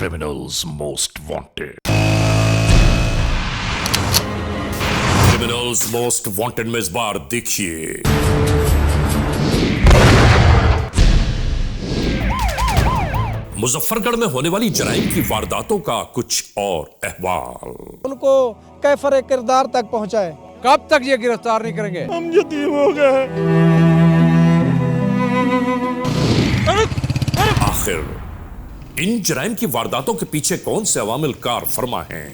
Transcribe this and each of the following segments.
Criminals Most Wanted. Criminals Most Wanted में इस बार देखिए मुजफ्फरगढ़ में होने वाली जराइम की वारदातों का कुछ और अहवाल। उनको कैफर किरदार तक पहुंचाए। कब तक ये गिरफ्तार नहीं करेंगे? हम यतीम हो गए। आखिर इन जराइम की वारदातों के पीछे कौन से अवामिल कार फरमा हैं?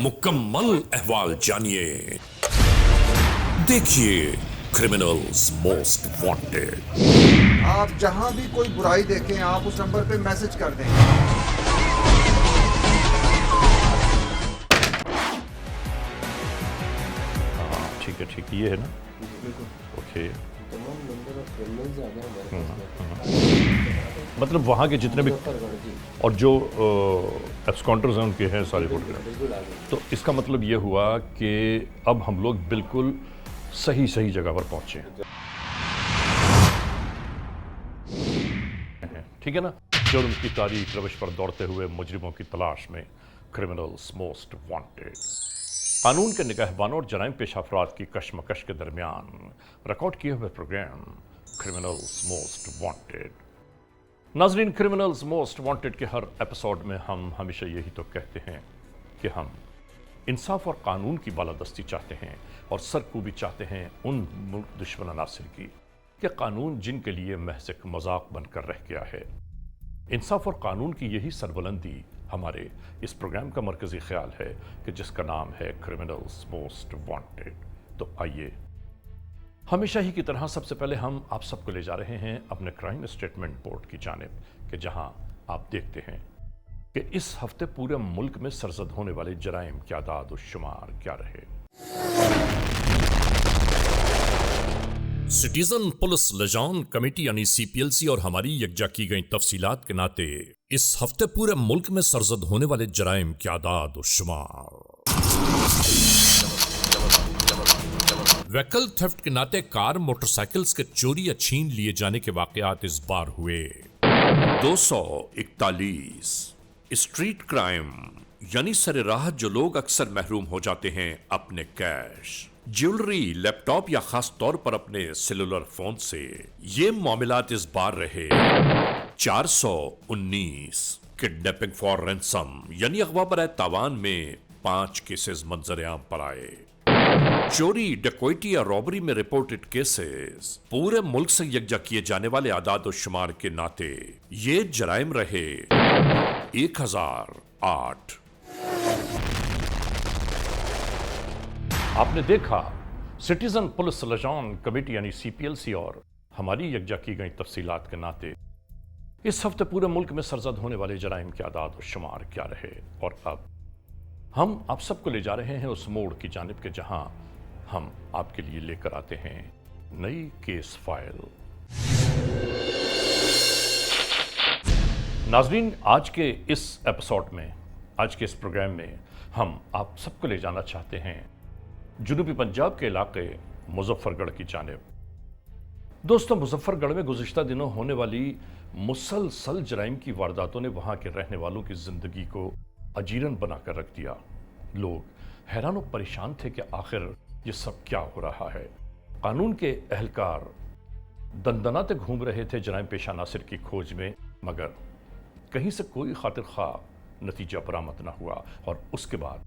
मुकम्मल अहवाल जानिए, देखिए क्रिमिनल्स मोस्ट वांटेड। आप जहां भी कोई बुराई देखें आप उस नंबर पे मैसेज कर दें। ठीक है, ठीक, ये है ना? ओके। मतलब वहाँ के जितने भी और जो एब्सकॉन्डर्स हैं उनके हैं सारे वोट गए। तो इसका मतलब ये हुआ कि अब हम लोग बिल्कुल सही सही जगह पर पहुंचे, ठीक है ना? जुर्म की तारीख रविश पर दौड़ते हुए मुजरिमों की तलाश में क्रिमिनल्स मोस्ट वांटेड। कानून के निगहबानों और जराइम पेशा अफराद की कशमकश के दरमियान रिकॉर्ड किए हुए प्रोग्राम क्रिमिनल्स मोस्ट वांटेड। नाजरीन, क्रिमिनल्स मोस्ट वांटेड के हर एपिसोड में हम हमेशा यही तो कहते हैं कि हम इंसाफ और कानून की बालादस्ती चाहते हैं और सरकूबी चाहते हैं उन मुल्क दुश्मन अनासिर की कि कानून जिनके लिए महज एक मजाक बनकर रह गया है। इंसाफ और कानून की यही सरबुलंदी हमारे इस प्रोग्राम का मरकजी ख्याल है कि जिसका नाम है क्रिमिनल्स मोस्ट वांटेड। तो आइए, हमेशा ही की तरह सबसे पहले हम आप सबको ले जा रहे हैं अपने क्राइम स्टेटमेंट बोर्ड की जानिब कि जहां आप देखते हैं कि इस हफ्ते पूरे मुल्क में सरजद होने वाले जराइम के आदाद और शुमार क्या रहे। सिटीजन पुलिस लिजान कमेटी यानी CPLC और हमारी यकजा की गई तफसीलात के नाते इस हफ्ते पूरे मुल्क में सरजद होने वाले जराइम के आदाद और शुमार। व्हीकल थेफ्ट के नाते कार मोटरसाइकिल्स के चोरी या छीन लिए जाने के वाकयात इस बार हुए 241। स्ट्रीट क्राइम यानी सरेराह जो लोग अक्सर महरूम हो जाते हैं अपने कैश, ज्वेलरी, लैपटॉप या खास तौर पर अपने सेलुलर फोन से, ये मामलात इस बार रहे 419। किडनैपिंग फॉर रैंसम यानी अगवा बराए तावान में 5 केसेस मंजर आम पर आए। चोरी, डकैती या रॉबरी में रिपोर्टेड केसेस पूरे मुल्क से यकजा किए जाने वाले आदाद और शुमार के नाते ये जराइम रहे 1008। आपने देखा, सिटीजन पुलिस लिजान कमेटी यानी CPLC और हमारी यकजा की गई तफसीलात के नाते इस हफ्ते पूरे मुल्क में सरजद होने वाले जराइम के आदाद और शुमार क्या रहे। और अब हम आप सबको ले जा रहे हैं उस मोड़ की जानिब के जहां हम आपके लिए लेकर आते हैं नई केस फाइल। नाजरीन, आज के इस एपिसोड में, आज के इस प्रोग्राम में हम आप सबको ले जाना चाहते हैं जुनूबी पंजाब के इलाके मुजफ्फरगढ़ की जानिब। दोस्तों, मुजफ्फरगढ़ में गुज़िश्ता दिनों होने वाली मुसलसल जराइम की वारदातों ने वहां के रहने वालों की जिंदगी को अजीरन बनाकर रख दिया। लोग हैरान और परेशान थे कि आखिर ये सब क्या हो रहा है। कानून के एहलकार दंदनाते घूम रहे थे जराइम पेशा नासिर की खोज में, मगर कहीं से कोई खातिर खा नतीजा बरामद न हुआ। और उसके बाद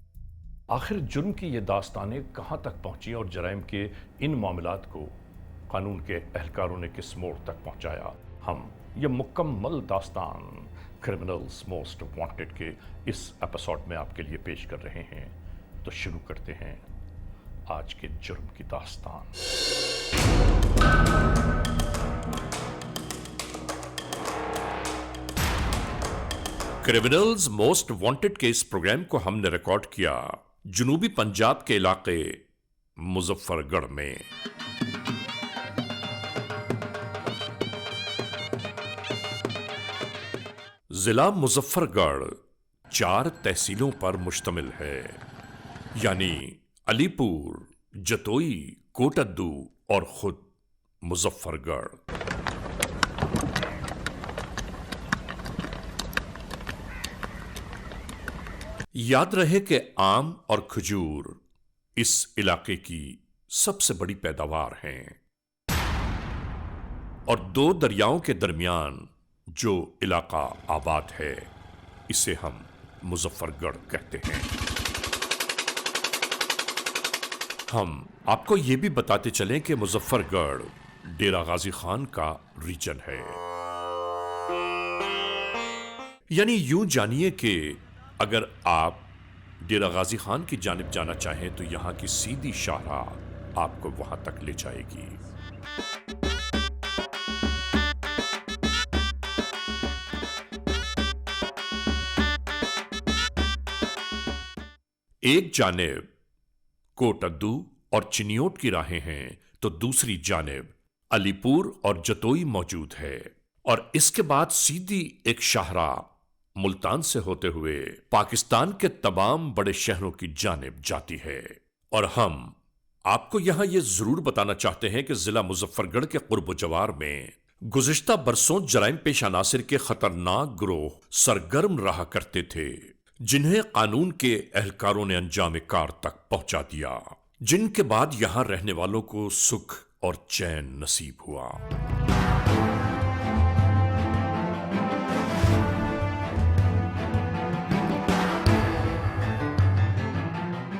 आखिर जुर्म की ये दास्तानें कहाँ तक पहुंची और जराइम के इन मामलात को कानून के एहलकारों ने किस मोड़ तक पहुंचाया, हम ये मुकम्मल दास्तान क्रिमिनल्स मोस्ट वांटेड के इस एपिसोड में आपके लिए पेश कर रहे हैं। तो शुरू करते हैं आज के जुर्म की दास्तान। क्रिमिनल्स मोस्ट वांटेड के इस प्रोग्राम को हमने रिकॉर्ड किया जुनूबी पंजाब के इलाके मुजफ्फरगढ़ में। जिला मुजफ्फरगढ़ 4 तहसीलों पर मुश्तमिल है, यानी अलीपुर, जतोई, कोटद्दू और खुद मुजफ्फरगढ़। याद रहे कि आम और खजूर इस इलाके की सबसे बड़ी पैदावार हैं और दो दरियाओं के दरमियान जो इलाका आबाद है इसे हम मुजफ्फरगढ़ कहते हैं। हम आपको यह भी बताते चलें कि मुजफ्फरगढ़ डेरा गाजी खान का रीजन है, यानी यूं जानिए कि अगर आप डेरा गाजी खान की जानिब जाना चाहें तो यहां की सीधी शाहराह आपको वहां तक ले जाएगी। एक जानिब कोटद्दू और चिनियोट की राहें हैं तो दूसरी जानिब अलीपुर और जतोई मौजूद है और इसके बाद सीधी एक शाहराह मुल्तान से होते हुए पाकिस्तान के तमाम बड़े शहरों की जानिब जाती है। और हम आपको यहां यह जरूर बताना चाहते हैं कि जिला मुजफ्फरगढ़ के कुर्ब जवार में गुज़िश्ता बरसों जराइम पेश अनासिर के खतरनाक गिरोह सरगर्म रहा करते थे, जिन्हें कानून के एहलकारों ने अंजाम कार तक पहुंचा दिया, जिनके बाद यहां रहने वालों को सुख और चैन नसीब हुआ।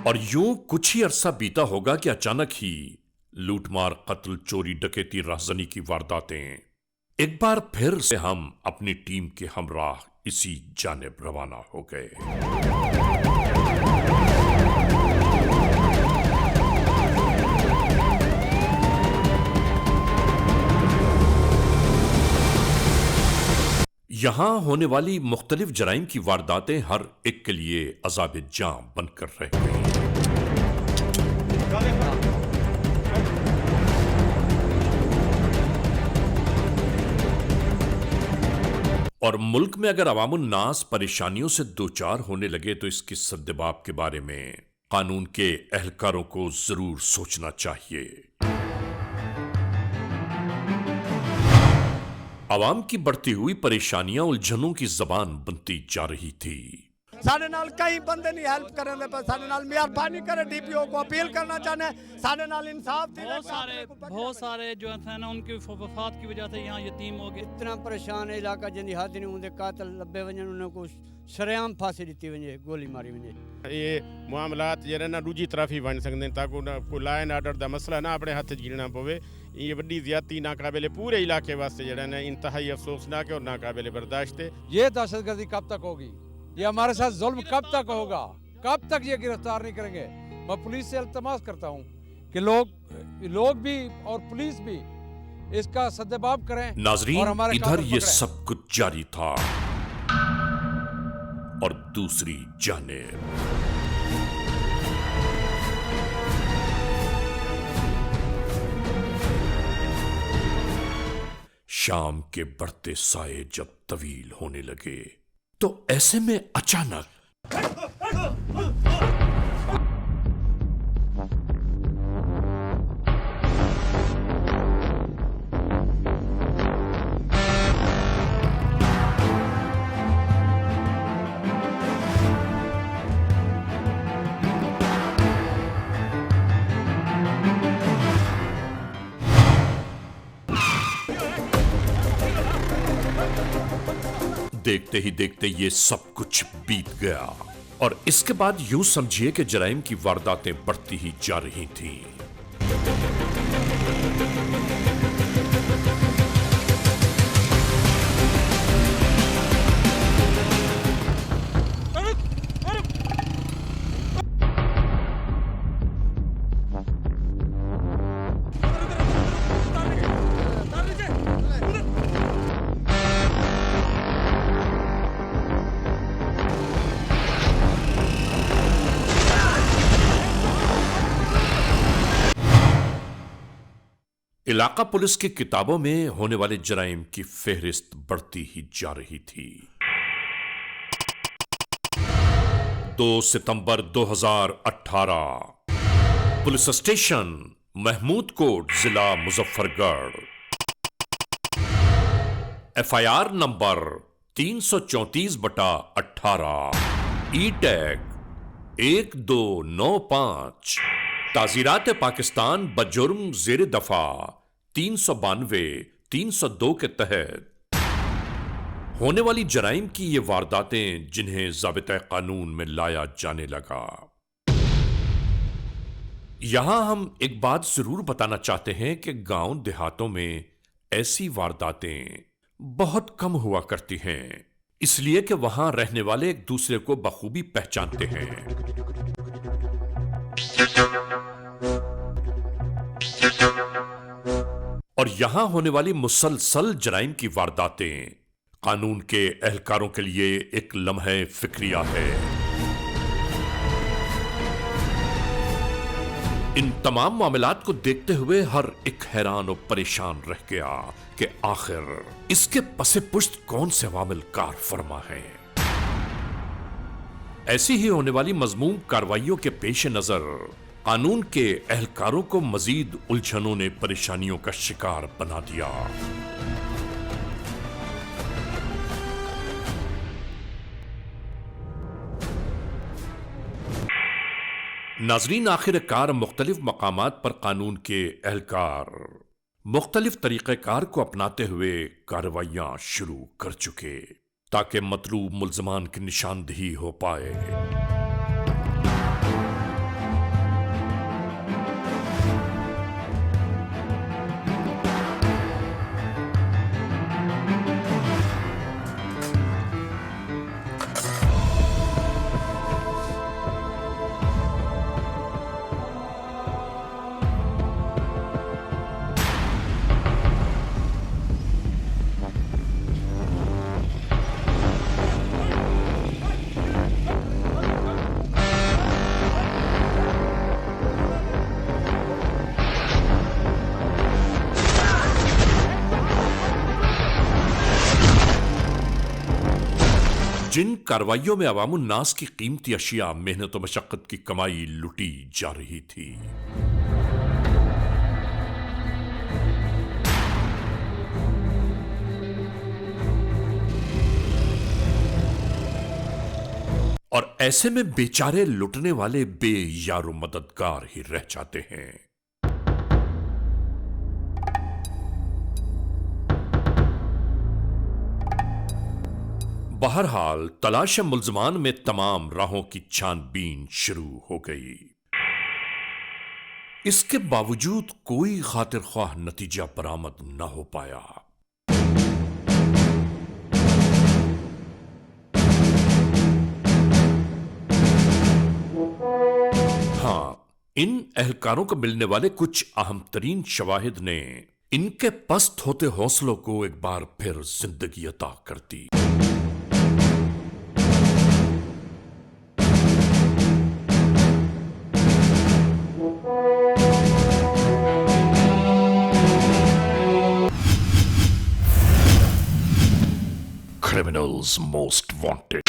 और यूं कुछ ही अरसा बीता होगा कि अचानक ही लूटमार, कत्ल, चोरी, डकैती, राहजनी की वारदातें एक बार फिर से हम अपनी टीम के हमराह इसी जानिब रवाना हो गए। यहां होने वाली मुख्तलिफ जराइम की वारदातें हर एक के लिए अज़ाब जां बनकर रह गई। और मुल्क में अगर अवामुन नास परेशानियों से दो चार होने लगे तो इसकी सद्दबाब के बारे में कानून के एहलकारों को जरूर सोचना चाहिए। आवाम की बढ़ती हुई परेशानियां उलझनों की जबान बनती जा रही थी। साढ़े नाल कई बंदे नहीं हेल्प कर रहे पर साढ़े नाल मेहरबानी करे डीपीओ को अपील करना चाहते हैं साढ़े नाल इंसाफ बहुत सारे जो थे ना उनकी वफात की वजह से यहाँ यतीम हो गए। इतना परेशान है इलाका जिंदी हद नहीं होंदे कातल लब्बे वजन उन्हें को शरेआम फांसी दी वजे गोली मारी वजे। ये मामलात जरे ना दूजी तरफ ही बन सकते ताकि कोई लॉ एंड ऑर्डर का मसला ना अपने हथ गिनना पवे। ये वड्डी ज्यादती नाकाबिले पूरे इलाके वास्ते जरा ना इंतहाई अफसोसनाक है और नाकाबिले बर्दाश्त है। ये दहशतगर्दी कब तक होगी? ये हमारे साथ जुल्म कब तक होगा? कब तक ये गिरफ्तार नहीं करेंगे? मैं पुलिस से इल्तमास करता हूँ कि लोग भी और पुलिस भी इसका सद्देबाब करें। नाजरीन, इधर ये सब कुछ जारी था और दूसरी जानिब शाम के बढ़ते साए जब तवील होने लगे तो ऐसे में अचानक देखते ही देखते ये सब कुछ बीत गया और इसके बाद यूं समझिए कि जराइम की वारदातें बढ़ती ही जा रही थीं। इलाका पुलिस की किताबों में होने वाले जराइम की फेहरिस्त बढ़ती ही जा रही थी। 2 सितंबर 2018 पुलिस स्टेशन महमूद कोट, जिला मुजफ्फरगढ़, FIR नंबर 334/18 ई-टैग 1295 ताज़ीरात पाकिस्तान बजुर्म ज़ेर दफा 392-302 के तहत होने वाली जराइम की ये वारदातें जिन्हें ज़ाबिता कानून में लाया जाने लगा। यहां हम एक बात जरूर बताना चाहते हैं कि गांव देहातों में ऐसी वारदातें बहुत कम हुआ करती हैं, इसलिए कि वहां रहने वाले एक दूसरे को बखूबी पहचानते हैं। और यहां होने वाली मुसलसल जराइम की वारदातें कानून के एहलकारों के लिए एक लम्हे फिक्रिया है। इन तमाम मामलात को देखते हुए हर एक हैरान और परेशान रह गया कि आखिर इसके पसे पुश्त कौन से वामिल कार फरमा हैं। ऐसी ही होने वाली मजमूम कार्रवाइयों के पेश नजर कानून के एहलकारों को मजीद उलझनों ने परेशानियों का शिकार बना दिया। नाजरीन, आखिरकार मुख्तलिफ मकामात पर कानून के एहलकार मुख्तलिफ तरीक़ेकार को अपनाते हुए कार्रवाइयां शुरू कर चुके ताकि मतलूब मुल्ज़मान की निशानदेही हो पाए। जिन कार्रवाइयों में अवामुन नास की कीमती अशिया, मेहनत और मशक्कत की कमाई लुटी जा रही थी, और ऐसे में बेचारे लुटने वाले बेयारो मददगार ही रह जाते हैं। बहरहाल तलाश मुल्ज़मान में तमाम राहों की छानबीन शुरू हो गई। इसके बावजूद कोई खातिर ख्वाह नतीजा बरामद न हो पाया। हाँ, इन एहलकारों को मिलने वाले कुछ अहम तरीन शवाहिद ने इनके पस्त होते हौसलों को एक बार फिर जिंदगी अता कर दी। Criminals most wanted.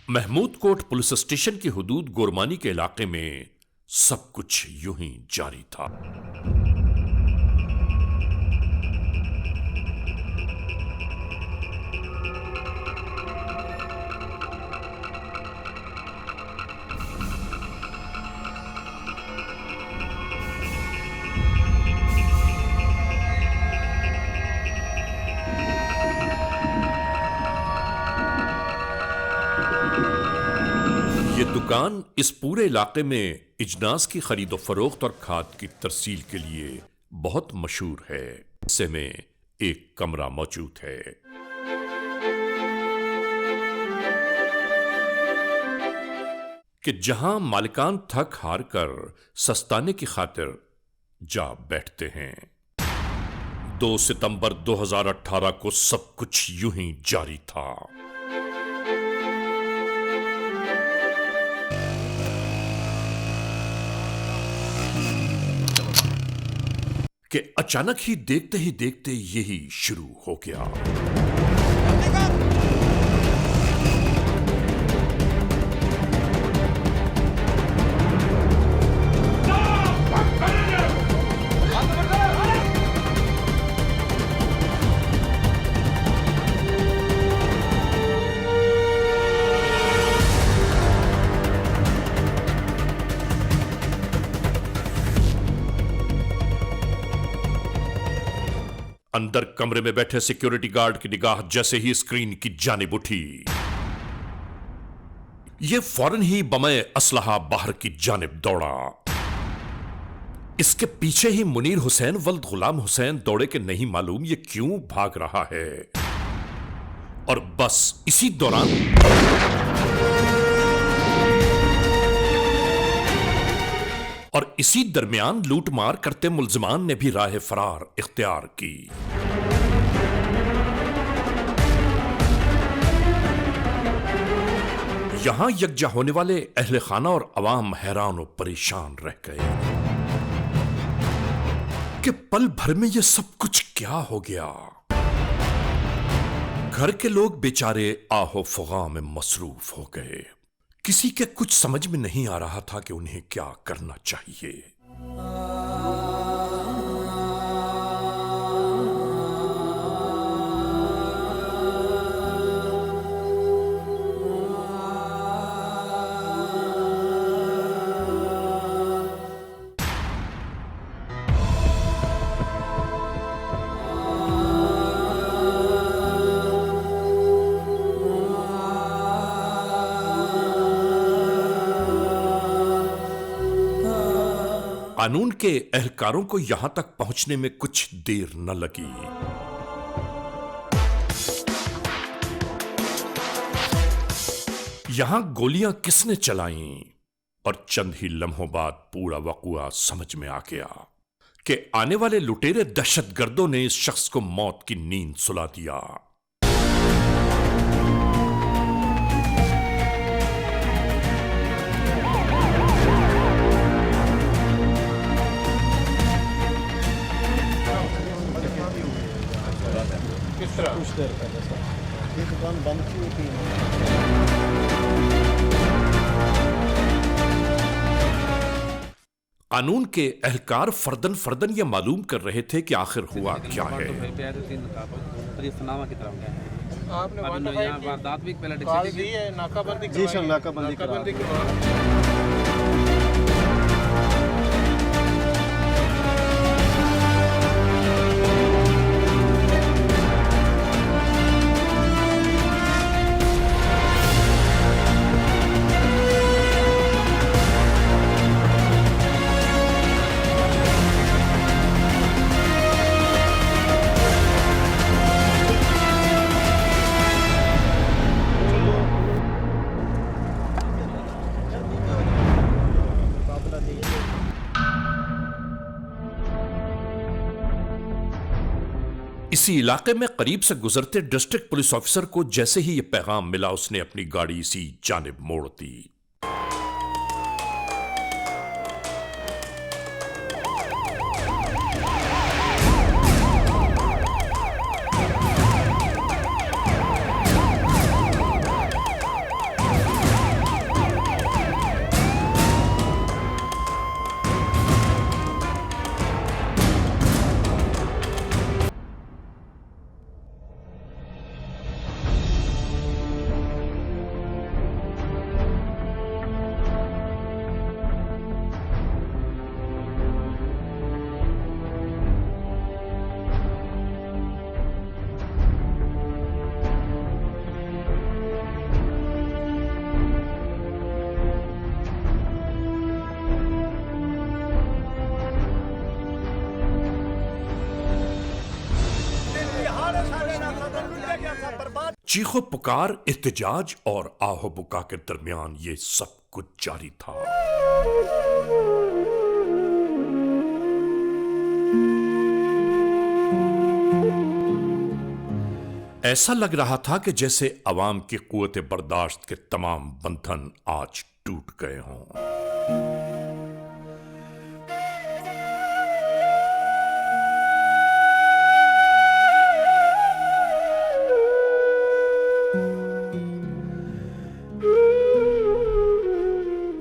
Mahmood Kot police station की हुदूद गोरमानी के इलाके में सब कुछ यूं ही जारी था। ये दुकान इस पूरे इलाके में इजनास की खरीदो फरोख्त और खाद की तरसील के लिए बहुत मशहूर है। हिस्से में एक कमरा मौजूद है। कि जहां मालिकान थक हार कर सस्ताने की खातिर जा बैठते हैं। 2 सितंबर 2018 को सब कुछ यूं ही जारी था। कि अचानक ही देखते यही शुरू हो गया। अंदर कमरे में बैठे सिक्योरिटी गार्ड की निगाह जैसे ही स्क्रीन की जानिब उठी, यह फौरन ही बमए असलहा बाहर की जानिब दौड़ा। इसके पीछे ही मुनीर हुसैन वल्द गुलाम हुसैन दौड़े के नहीं मालूम ये क्यों भाग रहा है। और बस इसी दौरान इसी दरमियान लूटमार करते मुल्जिमान ने भी राह फरार इख्तियार की। यहां यकजा होने वाले अहले खाना और अवाम हैरान और परेशान रह गए कि पल भर में यह सब कुछ क्या हो गया। घर के लोग बेचारे आहो फुगा में मसरूफ हो गए। किसी के कुछ समझ में नहीं आ रहा था कि उन्हें क्या करना चाहिए। कानून के एहलकारों को यहां तक पहुंचने में कुछ देर न लगी। यहां गोलियां किसने चलाईं और चंद ही लम्हों बाद पूरा वक़ुआ समझ में आ गया कि आने वाले लुटेरे दहशतगर्दों ने इस शख्स को मौत की नींद सुला दिया। कुछ देर पहले सर ये दुकान बंद की हुई थी। कानून के एहलकार फर्दन फर्दन यह मालूम कर रहे थे कि आखिर हुआ क्या है। जी सर, नाकाबंदी इसी इलाके में करीब से गुजरते डिस्ट्रिक्ट पुलिस ऑफिसर को जैसे ही यह पैगाम मिला, उसने अपनी गाड़ी इसी जानिब मोड़ दी। चीखो पुकार, एहतजाज और आहो बुका के दरमियान ये सब कुछ जारी था। ऐसा लग रहा था कि जैसे अवाम की कुव्वत बर्दाश्त के तमाम बंधन आज टूट गए हों।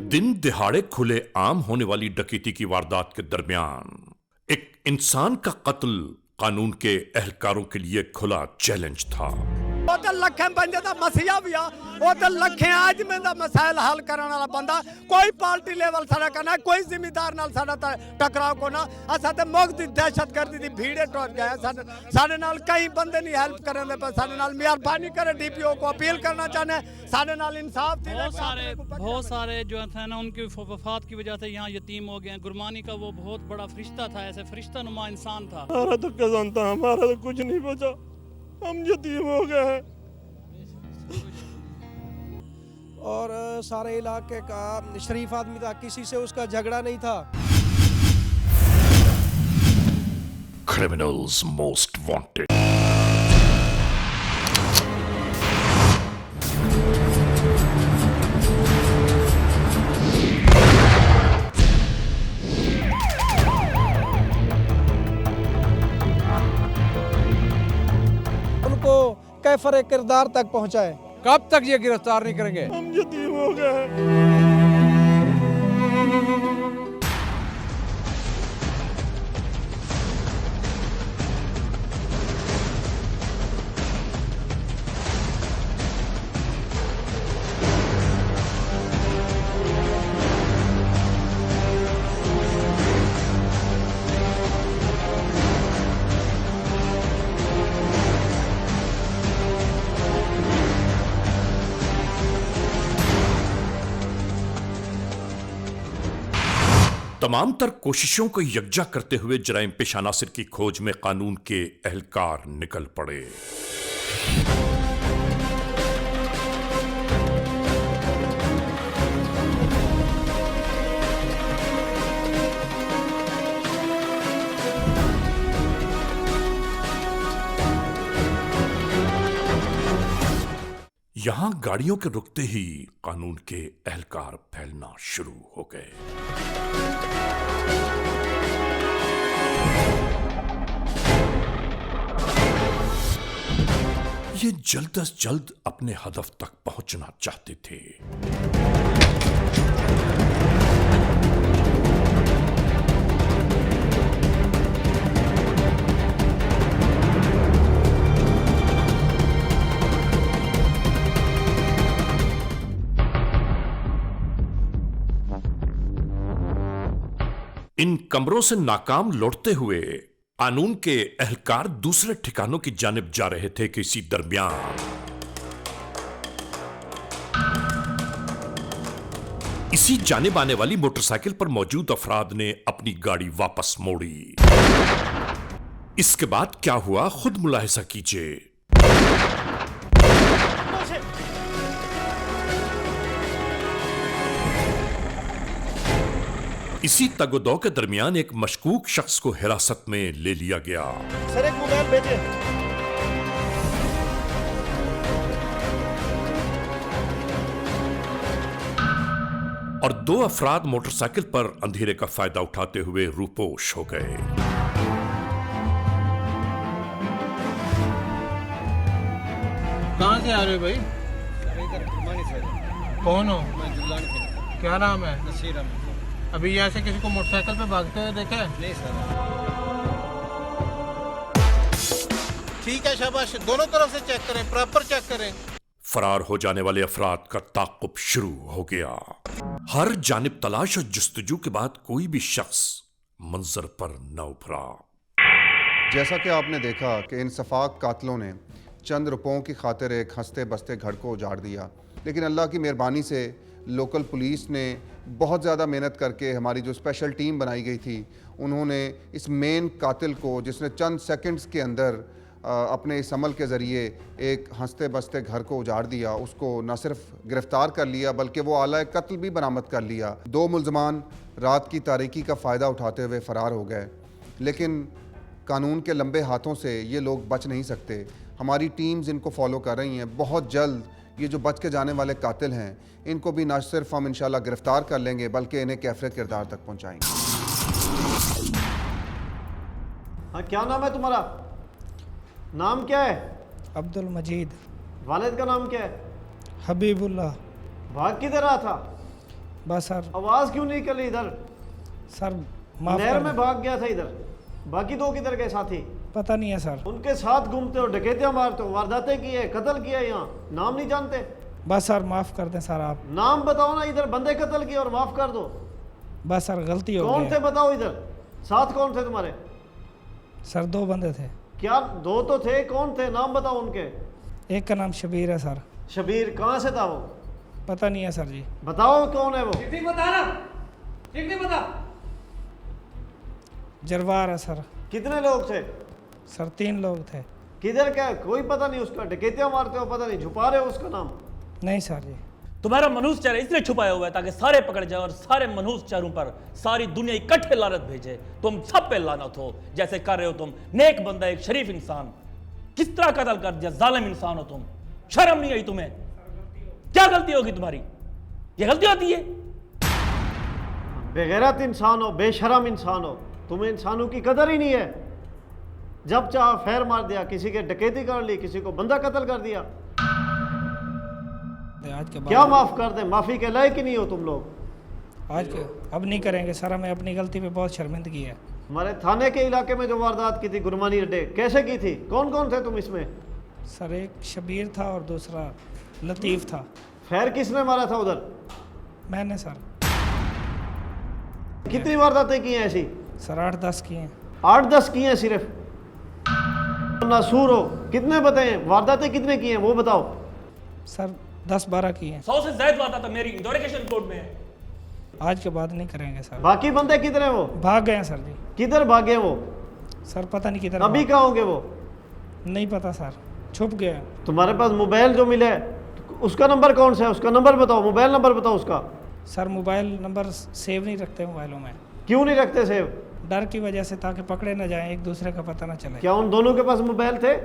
दिन दिहाड़े खुले आम होने वाली डकैती की वारदात के दरमियान एक इंसान का कत्ल कानून के एहलकारों के लिए खुला चैलेंज था। तो लखें बंदे दा मसीहा भी आ वो तो लखें आदमी दा मसाइल हल करने वाला बंदा कोई पार्टी लेवल सारा करना कोई जिम्मेदार नाल सारा टकराव को ना असा तो मुक्त दहशतगर्दी दी भीड़े टुट गए साडे नाल कई बंदे नहीं हेल्प करन दे पर साडे नाल मेहरबानी करे डीपीओ को अपील करना चाहने साडे नाल इंसाफ थी बहुत सारे जो थे ना उनकी वफात की वजह से यहाँ यतीम हो गए हैं। गुरबानी का वो बहुत बड़ा फरिश्ता था, ऐसे फरिश्ता नुमा इंसान था। हमारा तो कज़न था, हमारा तो कुछ नहीं बचा, हम यतीम हो गए हैं। और सारे इलाके का शरीफ आदमी था, किसी से उसका झगड़ा नहीं था। Criminals most wanted. उनको कैफर किरदार तक पहुंचाए। कब तक ये गिरफ्तार नहीं करेंगे? हम यतीम हो गए हैं। तमाम तर कोशिशों को यकजा करते हुए जराइम पेश अनासिर की खोज में कानून के एहलकार निकल पड़े। यहां गाड़ियों के रुकते ही कानून के एहलकार फैलना शुरू हो गए। ये जल्द अज जल्द अपने हदफ तक पहुंचना चाहते थे। इन कमरों से नाकाम लौटते हुए कानून के एहलकार दूसरे ठिकानों की जानिब जा रहे थे कि इसी दरमियान इसी जानिब आने वाली मोटरसाइकिल पर मौजूद अफराद ने अपनी गाड़ी वापस मोड़ी। इसके बाद क्या हुआ, खुद मुलाहिजा कीजिए। इसी तगोदौ के दरमियान एक मशकूक शख्स को हिरासत में ले लिया गया। सर एक मोबाइल भेजे। और दो अफराद मोटरसाइकिल पर अंधेरे का फायदा उठाते हुए रूपोश हो गए। कहाँ से आ रहे हो भाई? इधर घुमाने से। कौन हो? मैं जुलान के। क्या नाम है? नसीर अहमद। अभी यहाँ से किसी को मोटरसाइकिल पे भागते हुए देखा है? नहीं सर। ठीक है, शाबाश। दोनों तरफ से चेक करें, प्रॉपर चेक करें। फरार हो जाने वाले अफराद का ताक़ुब शुरू हो गया। हर जानिब तलाश और जुस्तजू के बाद कोई भी शख्स मंजर पर न उभरा। जैसा कि आपने देखा कि इन सफाक कातलों ने चंद रुपयों की खातिर एक हंसते बसते घर को उजाड़ दिया, लेकिन अल्लाह की मेहरबानी से लोकल पुलिस ने बहुत ज़्यादा मेहनत करके, हमारी जो स्पेशल टीम बनाई गई थी, उन्होंने इस मेन कातिल को, जिसने चंद सेकंड्स के अंदर अपने इस अमल के ज़रिए एक हंसते बसते घर को उजाड़ दिया, उसको न सिर्फ गिरफ़्तार कर लिया बल्कि वो आला कत्ल भी बरामद कर लिया। दो मुल्ज़मान रात की तारीकी का फ़ायदा उठाते हुए फ़रार हो गए, लेकिन कानून के लंबे हाथों से ये लोग बच नहीं सकते। हमारी टीम्स इनको फॉलो कर रही हैं। बहुत जल्द ये जो बच के जाने वाले कातिल हैं, इनको भी न सिर्फ हम इंशाल्लाह गिरफ़्तार कर लेंगे बल्कि इन्हें कैफ़रे किरदार तक पहुँचाएँगे। हाँ, क्या नाम है तुम्हारा? नाम क्या है? अब्दुल मजीद। वालिद का नाम क्या है? हबीबुल्लाह। भाग किधर रहा था? बस सर। आवाज़ क्यों निकली इधर? सर नहर में भाग गया था इधर। बाकी दो किधर गए साथी? पता नहीं है सर। उनके साथ घूमते हो, डकैतियां मारते हो, वारदातें की है, कत्ल किया है, यहाँ नाम नहीं जानते? बस सर माफ़ कर दें सर आप। नाम बताओ ना, इधर बंदे कत्ल किए और माफ कर दो। बस सर गलती हो कौन गई थे है। बताओ, इधर साथ कौन थे तुम्हारे? सर 2 बंदे थे। क्या 2 तो थे? कौन थे, नाम बताओ उनके। एक का नाम शबीर है सर। शबीर कहाँ से था वो? पता नहीं है सर जी। बताओ कौन है वो। जरवार है सर। कितने लोग थे? सर 3 लोग थे। किधर क्या, कोई पता नहीं उसका? डकैतियां मारते हो, पता नहीं, छुपा रहे हो उसका नाम? नहीं सर जी। तुम्हारा मनहूस चेहरा इसलिए छुपाया हुआ है ताकि सारे पकड़ जाए और सारे मनहूस चेहरों पर सारी दुनिया इकट्ठे लानत भेजे। तुम सब पे लानत हो जैसे कर रहे हो तुम। नेक बंदा, एक शरीफ इंसान, किस तरह कत्ल कर दिया। जालिम इंसान हो तुम, शर्म नहीं आई तुम्हें? क्या गलती होगी तुम्हारी? ये गलती होती है? बेगैरत इंसान हो, बेशरम इंसान हो, तुम्हें इंसानों की कदर ही नहीं है। जब चाह फैर मार दिया, किसी के डकैती कर ली, किसी को बंदा कत्ल कर दिया। आज के क्या माफ कर दे? माफी के लायक ही नहीं हो तुम लोग। आज के अब नहीं करेंगे सर। हमें अपनी गलती पे बहुत शर्मिंदगी है। हमारे थाने के इलाके में जो वारदात की थी गुरमानी अड्डे, कैसे की थी? कौन कौन थे तुम इसमें? सर एक शबीर था और दूसरा लतीफ़ था। फैर किसने मारा था उधर? मैंने सर। कितनी वारदातें की हैं ऐसी? सर 8-10 किए हैं। 8-10 की हैं सिर्फ? नासूर हो, कितने बताएं वारदातें कितने की हैं वो बताओ। सर 10-12 किए हैं। 100 से ज्यादा वारदात था मेरी इंटरोगेशन रिपोर्ट में है। आज के बाद नहीं करेंगे सर। बाकी बंदे किधर हैं वो? भाग गए हैं सर जी। किधर भागे वो? सर पता नहीं किधर। अभी कहाँ होंगे वो? नहीं पता सर, छुप गए। तुम्हारे पास मोबाइल जो मिला है उसका नंबर कौन सा है? उसका नंबर बताओ, मोबाइल नंबर बताओ उसका। सर मोबाइल नंबर सेव नहीं रखते मोबाइलों में। क्यों नहीं रखते सेव? डर की वजह से, ताकि पकड़े ना जाएं, एक दूसरे का पता ना चले। क्या उन दोनों के पास मोबाइल थे?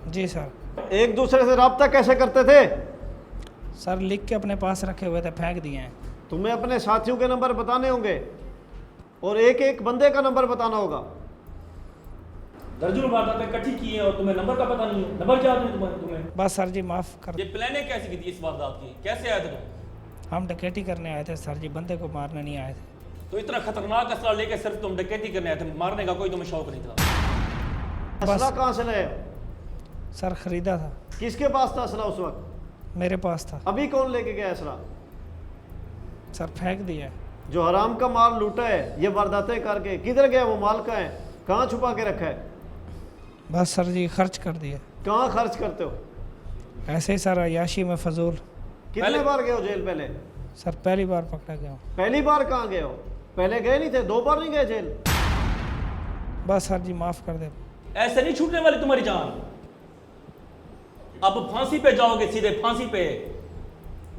जी सर। एक दूसरे से रब्ता कैसे करते थे? सर लिख के अपने पास रखे हुए थे, फेंक दिए हैं। तुम्हें अपने साथियों के नंबर बताने होंगे और एक एक बंदे का नंबर बताना होगा। दर्जनों वारदातें इकट्ठी की है और तुम्हें नंबर का पता नहीं है। नंबर क्या है तुम्हें? बस सर जी माफ़ कर। ये प्लानिंग कैसे की थी इस वारदात की? कैसे आए थे तुम? हम डकैती करने आए थे सर जी, बंदे को मारने नहीं आए थे। तो इतना खतरनाक असला लेके सिर्फ तुम डकैती करने आए थे, मारने का कोई तुम्हें शौक नहीं था? असला कहाँ से लाए? सर खरीदा था। किसके पास था असला उस वक्त? मेरे पास था। अभी कौन लेके गया असला? सर फेंक दिया। जो हराम का माल लूटा है ये वारदातें करके, किधर गया वो माल? का है, कहाँ छुपा के रखा है? बस सर जी खर्च कर दिया। कहाँ खर्च करते हो? ऐसे ही सर अयाशी में फजूल। कितने बार गए हो जेल पहले? सर पहली बार पकड़ा गया हूँ। पहली बार कहाँ गए हो? पहले गए नहीं थे? 2 बार नहीं गए जेल? बस सर जी माफ़ कर दे। ऐसे नहीं छूटने वाली तुम्हारी जान। अब फांसी पे जाओगे, सीधे फांसी पे।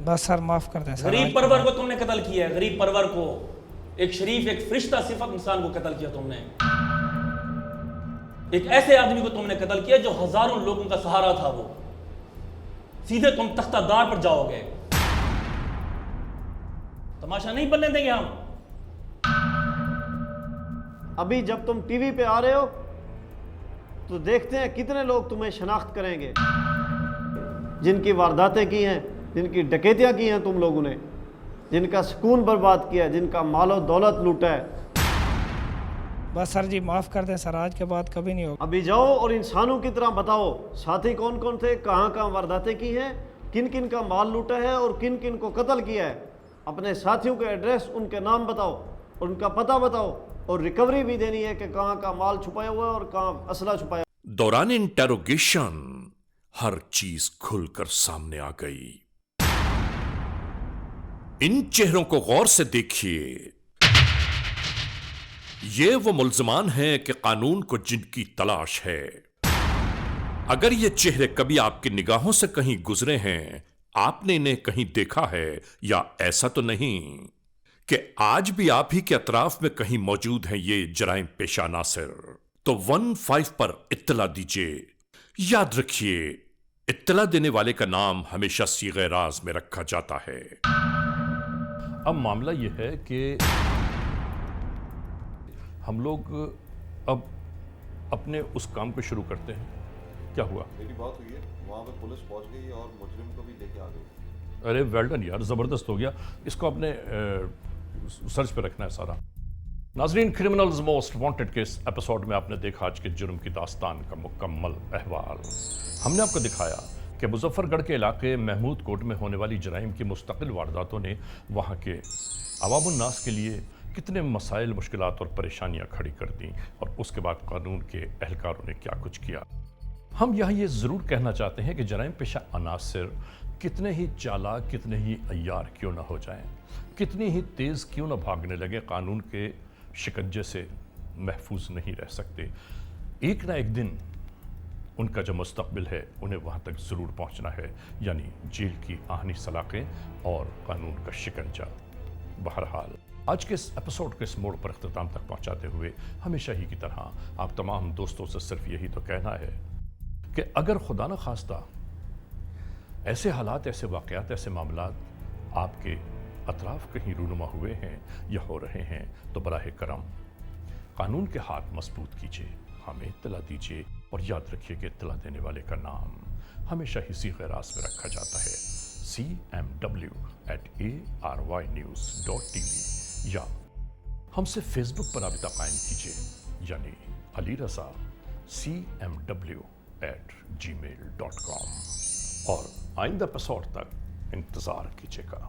बस सर माफ़ कर दें सर। गरीब परवर को तुमने कत्ल किया है, गरीब परवर को, एक शरीफ, एक फरिश्ता सिफत इंसान को कत्ल किया तुमने। एक ऐसे आदमी को तुमने कत्ल किया जो हजारों लोगों का सहारा था। वो सीधे तुम तख्तादार पर जाओगे। तमाशा नहीं बनने देंगे हम। अभी जब तुम टीवी पे आ रहे हो तो देखते हैं कितने लोग तुम्हें शनाख्त करेंगे, जिनकी वारदातें की हैं, जिनकी डकैतियां की हैं तुम लोगों ने, जिनका सुकून बर्बाद किया, जिनका मालो दौलत लूटा है। बस सर जी माफ़ कर दें सर, आज के बाद कभी नहीं होगा। अभी जाओ और इंसानों की तरह बताओ साथी कौन कौन थे, कहाँ कहाँ वारदातें की हैं, किन किन का माल लूटा है और किन किन को कत्ल किया है। अपने साथियों के एड्रेस, उनके नाम बताओ, उनका पता बताओ और रिकवरी भी देनी है कि कहाँ का माल छुपाया हुआ है और कहाँ असला छुपाया। दौरान इंटेरोगेशन हर चीज खुलकर सामने आ गई। इन चेहरों को गौर से देखिए। ये वो मुल्ज़मान हैं कि कानून को जिनकी तलाश है। अगर ये चेहरे कभी आपकी निगाहों से कहीं गुजरे हैं, आपने इन्हें कहीं देखा है, या ऐसा तो नहीं कि आज भी आप ही के अतराफ में कहीं मौजूद हैं ये जराइम पेशा नासिर, तो 15 पर इत्तला दीजिए। याद रखिए, इत्तला देने वाले का नाम हमेशा सीगे राज में रखा जाता है। अब मामला यह है कि हम लोग अब अपने उस काम को शुरू करते हैं। क्या हुआ? मेरी बात हुई है, वहाँ पे पुलिस पहुँच गई और मुजरिम को भी लेके आ गई। अरे वेल डन यार, ज़बरदस्त हो गया। इसको अपने सर्च पे रखना है सारा। नाजरीन, क्रिमिनल्स मोस्ट वांटेड के इस एपिसोड में आपने देखा आज के जुर्म की दास्तान का मुकम्मल अहवाल। हमने आपको दिखाया कि मुजफ्फरगढ़ के इलाके महमूद कोट में होने वाली जराइम की मुस्तकिल वारदातों ने वहाँ के अवामुन्नास के लिए कितने मसाइल, मुश्किलात और परेशानियाँ खड़ी कर दी और उसके बाद कानून के एहलकारों ने क्या कुछ किया। हम यहाँ ये ज़रूर कहना चाहते हैं कि जराइम पेशा अनासिर कितने ही चालाक, कितने ही अय्यार क्यों ना हो जाएं, कितनी ही तेज़ क्यों ना भागने लगे, कानून के शिकंजे से महफूज नहीं रह सकते। एक ना एक दिन उनका जो मुस्तकबिल है उन्हें वहाँ तक ज़रूर पहुँचना है, यानी जेल की आहनी सलाखें और कानून का शिकंजा। बहरहाल आज के इस एपिसोड के इस मोड़ पर अख्ताम तक पहुँचाते हुए हमेशा ही की तरह आप तमाम दोस्तों से सिर्फ यही तो कहना है कि अगर खुदा न खास्ता ऐसे हालात, ऐसे वाक़यात, ऐसे मामलात आपके अतराफ़ कहीं रूनुमा हुए हैं या हो रहे हैं तो बराह करम कानून के हाथ मजबूत कीजिए, हमें इत्तला दीजिए और याद रखिए कि इत्तला देने वाले का नाम हमेशा ही सीग़े रास में रखा जाता है, cmw@arYnews.tv, या हमसे फेसबुक पर राबिता कायम कीजिए, यानी अली रज़ा cmw@gmail.com, और आइंदा एपिसोड तक इंतज़ार कीजिएगा।